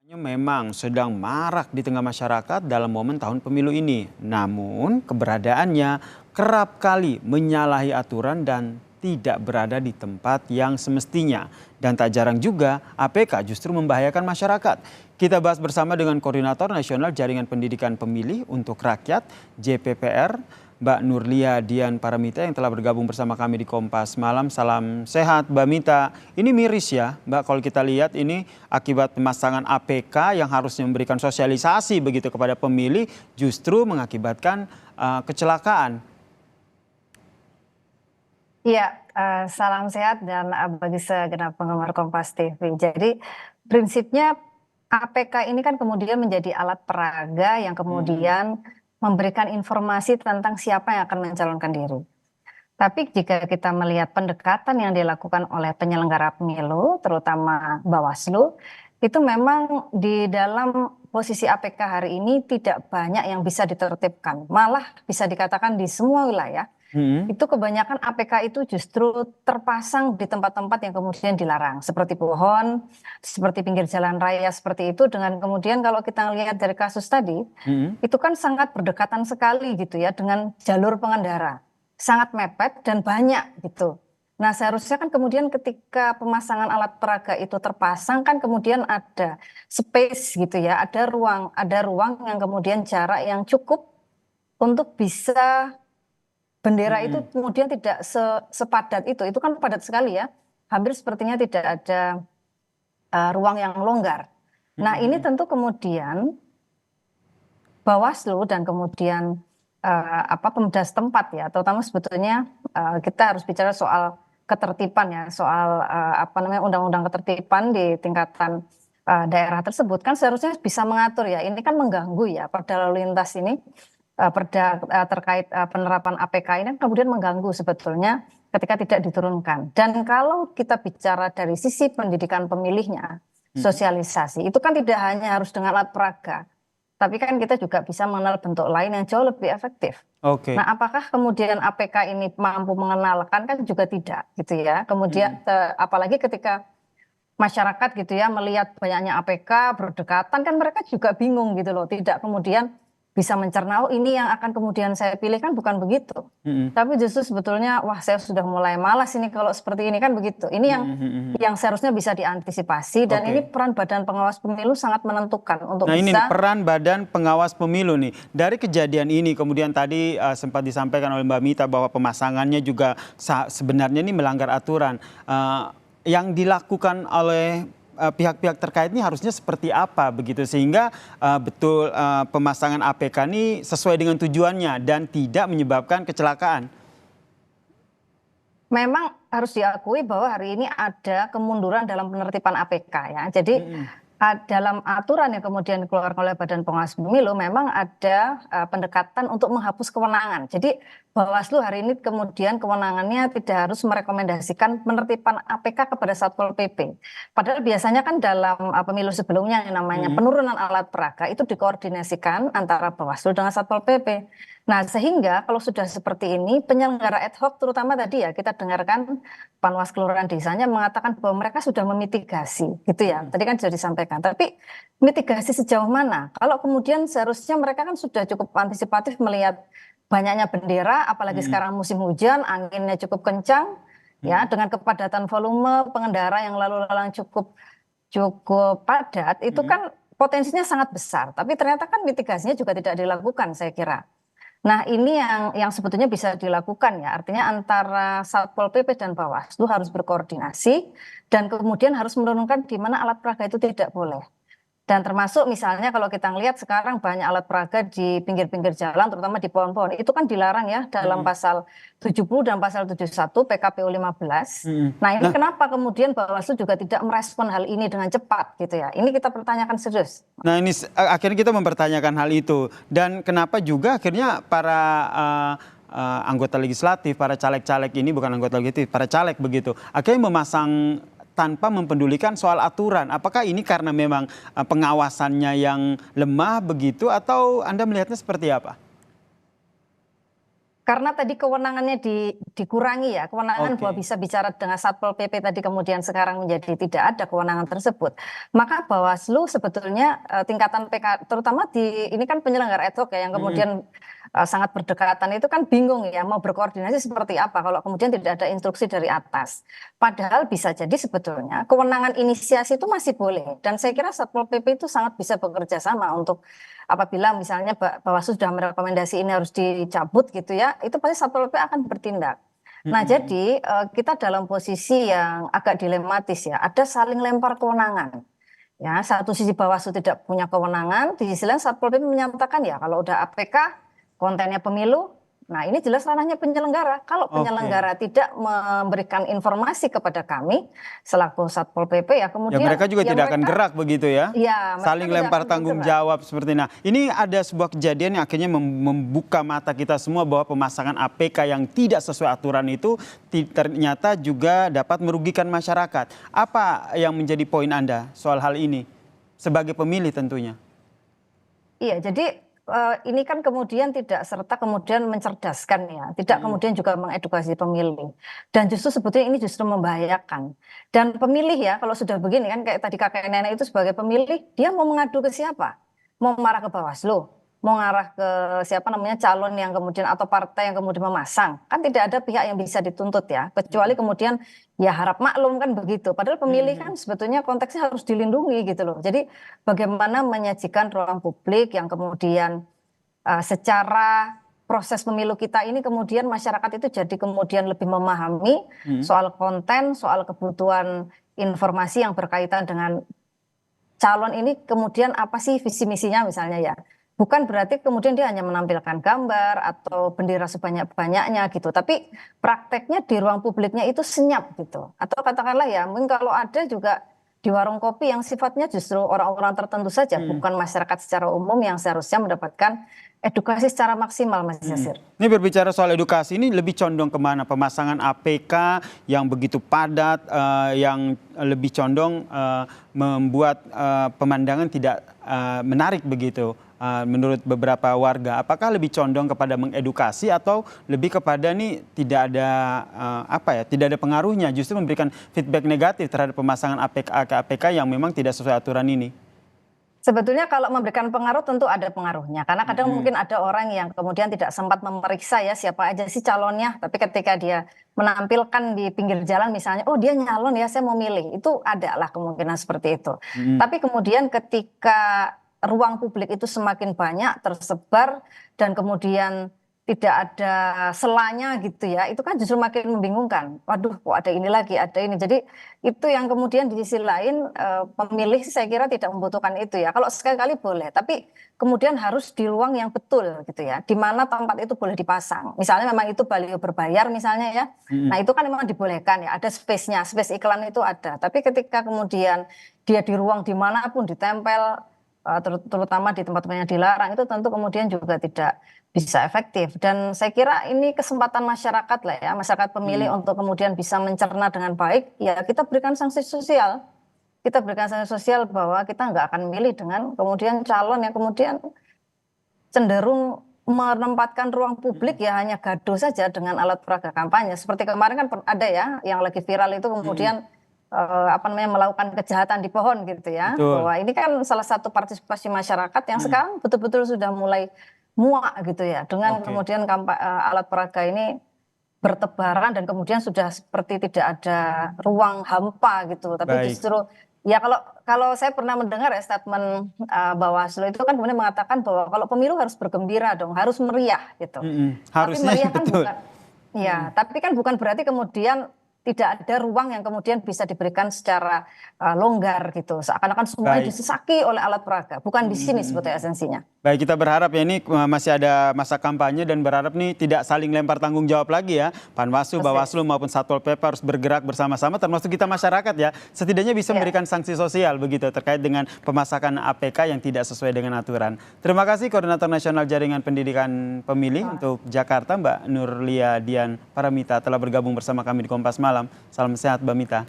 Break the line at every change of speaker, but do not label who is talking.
Memang sedang marak di tengah masyarakat dalam momen tahun pemilu ini. Namun keberadaannya kerap kali menyalahi aturan dan tidak berada di tempat yang semestinya. Dan tak jarang juga APK justru membahayakan masyarakat. Kita bahas bersama dengan Koordinator Nasional Jaringan Pendidikan Pemilih untuk Rakyat JPPR, Mbak Nurlia Dian Paramita yang telah bergabung bersama kami di Kompas Malam. Salam sehat Mbak Mita. Ini miris ya Mbak, kalau kita lihat ini akibat pemasangan APK yang harusnya memberikan sosialisasi begitu kepada pemilih justru mengakibatkan kecelakaan.
Iya, salam sehat dan bagi segenap penggemar Kompas TV. Jadi prinsipnya APK ini kan kemudian menjadi alat peraga yang kemudian memberikan informasi tentang siapa yang akan mencalonkan diri. Tapi jika kita melihat pendekatan yang dilakukan oleh penyelenggara pemilu, terutama Bawaslu, itu memang di dalam posisi APK hari ini tidak banyak yang bisa ditertibkan. Malah bisa dikatakan di semua wilayah, itu kebanyakan APK itu justru terpasang di tempat-tempat yang kemudian dilarang. Seperti pohon, seperti pinggir jalan raya seperti itu. Dengan kemudian kalau kita lihat dari kasus tadi, itu kan sangat berdekatan sekali gitu ya dengan jalur pengendara. Sangat mepet dan banyak gitu. Nah seharusnya kan kemudian ketika pemasangan alat peraga itu terpasang kan kemudian ada space gitu ya, ada ruang yang kemudian jarak yang cukup untuk bisa bendera itu kemudian tidak sepadat itu kan padat sekali ya, hampir sepertinya tidak ada ruang yang longgar. Nah ini tentu kemudian Bawaslu dan kemudian pemuda setempat ya, terutama sebetulnya kita harus bicara soal ketertiban ya, soal undang-undang ketertiban di tingkatan daerah tersebut kan seharusnya bisa mengatur ya. Ini kan mengganggu ya perda lalu lintas ini, perda terkait penerapan APK ini kemudian mengganggu sebetulnya ketika tidak diturunkan. Dan kalau kita bicara dari sisi pendidikan pemilihnya, sosialisasi itu kan tidak hanya harus dengan alat peraga. Tapi kan kita juga bisa mengenal bentuk lain yang jauh lebih efektif.
Oke.
Nah, apakah kemudian APK ini mampu mengenalkan kan juga tidak gitu ya. Kemudian apalagi ketika masyarakat gitu ya melihat banyaknya APK berdekatan kan mereka juga bingung gitu loh. Tidak kemudian bisa mencerna, oh ini yang akan kemudian saya pilih kan bukan begitu. Tapi justru sebetulnya wah saya sudah mulai malas ini kalau seperti ini kan begitu. Ini yang seharusnya bisa diantisipasi dan ini peran Badan Pengawas Pemilu sangat menentukan untuk
Nah,
bisa.
ini nih, peran Badan Pengawas Pemilu nih. Dari kejadian ini kemudian tadi sempat disampaikan oleh Mbak Mita bahwa pemasangannya juga sebenarnya ini melanggar aturan. Yang dilakukan oleh pihak-pihak terkait ini harusnya seperti apa begitu sehingga betul pemasangan APK ini sesuai dengan tujuannya dan tidak menyebabkan kecelakaan.
Memang harus diakui bahwa hari ini ada kemunduran dalam penertiban APK ya. Jadi dalam aturan yang kemudian dikeluarkan oleh Badan Pengawas Pemilu memang ada pendekatan untuk menghapus kewenangan. Jadi Bawaslu hari ini kemudian kewenangannya tidak harus merekomendasikan penertiban APK kepada Satpol PP. Padahal biasanya kan dalam pemilu sebelumnya yang namanya penurunan alat peraga itu dikoordinasikan antara Bawaslu dengan Satpol PP. Nah sehingga kalau sudah seperti ini penyelenggara ad hoc terutama tadi ya kita dengarkan Panwas Kelurahan Desanya mengatakan bahwa mereka sudah memitigasi gitu ya. Tadi kan sudah disampaikan. Tapi mitigasi sejauh mana? Kalau kemudian seharusnya mereka kan sudah cukup antisipatif melihat banyaknya bendera, apalagi sekarang musim hujan, anginnya cukup kencang, ya dengan kepadatan volume pengendara yang lalu lalang cukup padat, itu kan potensinya sangat besar. Tapi ternyata kan mitigasinya juga tidak dilakukan, saya kira. Nah ini yang sebetulnya bisa dilakukan ya, artinya antara Satpol PP dan Bawaslu harus berkoordinasi dan kemudian harus menurunkan di mana alat peraga itu tidak boleh. Dan termasuk misalnya kalau kita lihat sekarang banyak alat peraga di pinggir-pinggir jalan, terutama di pohon-pohon, itu kan dilarang ya dalam pasal 70 dan pasal 71 PKPU 15. Nah ini kenapa kemudian Bawaslu juga tidak merespon hal ini dengan cepat gitu ya. Ini kita pertanyakan serius.
Nah ini akhirnya kita mempertanyakan hal itu. Dan kenapa juga akhirnya para anggota legislatif, para caleg-caleg ini bukan anggota legislatif, para caleg begitu, akhirnya memasang tanpa mempedulikan soal aturan. Apakah ini karena memang pengawasannya yang lemah begitu atau Anda melihatnya seperti apa?
Karena tadi kewenangannya dikurangi ya, kewenangan bahwa
Oke.
bisa bicara dengan Satpol PP tadi kemudian sekarang menjadi tidak ada kewenangan tersebut. Maka Bawaslu sebetulnya tingkatan PK, terutama ini kan penyelenggara ad hoc ya, yang
Mm-mm.
kemudian sangat berdekatan itu kan bingung ya mau berkoordinasi seperti apa kalau kemudian tidak ada instruksi dari atas. Padahal bisa jadi sebetulnya kewenangan inisiasi itu masih boleh, dan saya kira Satpol PP itu sangat bisa bekerja sama untuk apabila misalnya Bawaslu sudah merekomendasi ini harus dicabut gitu ya, itu pasti Satpol PP akan bertindak. Nah,
Mm-mm.
jadi kita dalam posisi yang agak dilematis ya, ada saling lempar kewenangan. Ya, satu sisi Bawaslu tidak punya kewenangan, di sisi lain Satpol PP menyatakan ya kalau udah APK kontennya pemilu, nah ini jelas ranahnya penyelenggara. Kalau
Oke.
penyelenggara tidak memberikan informasi kepada kami selaku Satpol PP ya
Ya
kemudian
mereka juga
ya
tidak akan
mereka
gerak begitu ya.
ya mereka
Saling
tidak
lempar
akan
tanggung
bergerak.
jawab seperti nah. Ini ada sebuah kejadian yang akhirnya membuka mata kita semua bahwa pemasangan APK yang tidak sesuai aturan itu ternyata juga dapat merugikan masyarakat. Apa yang menjadi poin Anda soal hal ini? Sebagai pemilih tentunya.
Iya, jadi ini kan kemudian tidak serta kemudian mencerdaskan ya, tidak
Mm-mm.
kemudian juga mengedukasi pemilih. Dan justru sebetulnya ini justru membahayakan. Dan pemilih ya, kalau sudah begini kan kayak tadi kakek nenek itu sebagai pemilih, dia mau mengadu ke siapa? Mau marah ke Bawaslu? Mau ngarah ke siapa namanya calon yang kemudian atau partai yang kemudian memasang? Kan tidak ada pihak yang bisa dituntut ya, kecuali kemudian ya harap maklum kan begitu. Padahal pemilih kan
Mm-mm.
sebetulnya konteksnya harus dilindungi gitu loh. Jadi bagaimana menyajikan ruang publik yang kemudian secara proses pemilu kita ini kemudian masyarakat itu jadi kemudian lebih memahami
Mm-mm.
soal konten, soal kebutuhan informasi yang berkaitan dengan calon ini kemudian apa sih visi misinya misalnya ya. Bukan berarti kemudian dia hanya menampilkan gambar atau bendera sebanyak-banyaknya gitu. Tapi prakteknya di ruang publiknya itu senyap gitu. Atau katakanlah ya, mungkin kalau ada juga di warung kopi yang sifatnya justru orang-orang tertentu saja,
Mm-mm.
bukan masyarakat secara umum yang seharusnya mendapatkan edukasi secara maksimal, Mas
Hmm.
Yasir.
Ini berbicara soal edukasi ini lebih condong kemana? Pemasangan APK yang begitu padat, yang lebih condong membuat pemandangan tidak menarik begitu menurut beberapa warga. Apakah lebih condong kepada mengedukasi atau lebih kepada nih tidak ada tidak ada pengaruhnya, justru memberikan feedback negatif terhadap pemasangan APK yang memang tidak sesuai aturan ini?
Sebetulnya kalau memberikan pengaruh tentu ada pengaruhnya. Karena kadang
Mm-mm.
mungkin ada orang yang kemudian tidak sempat memeriksa ya siapa aja sih calonnya. Tapi ketika dia menampilkan di pinggir jalan misalnya, oh dia nyalon ya saya mau milih. Itu ada lah kemungkinan seperti itu.
Mm-mm.
Tapi kemudian ketika ruang publik itu semakin banyak tersebar dan kemudian tidak ada selanya gitu ya, itu kan justru makin membingungkan. Waduh, kok ada ini lagi, ada ini. Jadi itu yang kemudian di sisi lain pemilih saya kira tidak membutuhkan itu ya. Kalau sekali-kali boleh, tapi kemudian harus di ruang yang betul gitu ya. Di mana tempat itu boleh dipasang. Misalnya memang itu baliho berbayar misalnya ya. Nah
Mm-mm.
itu kan memang dibolehkan ya. Ada space-nya, space iklan itu ada. Tapi ketika kemudian dia di ruang dimanapun ditempel, terutama di tempat-tempat yang dilarang itu tentu kemudian juga tidak bisa efektif. Dan saya kira ini kesempatan masyarakat lah ya, masyarakat pemilih
Mm-mm.
untuk kemudian bisa mencerna dengan baik, ya kita berikan sanksi sosial. Kita berikan sanksi sosial bahwa kita nggak akan milih dengan kemudian calon yang kemudian cenderung menempatkan ruang publik ya hanya gaduh saja dengan alat peraga kampanye. Seperti kemarin kan ada ya yang lagi viral itu
Mm-mm.
kemudian apa namanya melakukan kejahatan di pohon gitu ya.
Betul.
Bahwa ini kan salah satu partisipasi masyarakat yang
Mm-mm.
sekarang betul-betul sudah mulai muak gitu ya dengan
Oke.
kemudian alat peraga ini bertebaran dan kemudian sudah seperti tidak ada ruang hampa gitu. Tapi
Baik.
justru ya kalau kalau saya pernah mendengar ya statement Bawaslu itu kan kemudian mengatakan bahwa kalau pemilu harus bergembira dong, harus meriah gitu.
Mm-mm.
Tapi
Harusnya
meriah kan
betul.
bukan ya, tapi kan bukan berarti kemudian tidak ada ruang yang kemudian bisa diberikan secara longgar gitu. Seakan-akan semuanya
Baik.
disesaki oleh alat peraga. Bukan di sini sebetulnya
Mm-mm.
esensinya.
Baik, kita berharap ya ini masih ada masa kampanye dan berharap nih tidak saling lempar tanggung jawab lagi ya. Panwaslu,
Persis.
Bawaslu maupun Satpol PP harus bergerak bersama-sama termasuk kita masyarakat ya. Setidaknya bisa
Ya.
memberikan sanksi sosial begitu terkait dengan pemasakan APK yang tidak sesuai dengan aturan. Terima kasih Koordinator Nasional Jaringan Pendidikan Pemilih untuk Jakarta Mbak Nurlia Dian Paramita telah bergabung bersama kami di Kompas Malam. Salam sehat Mbak Mita.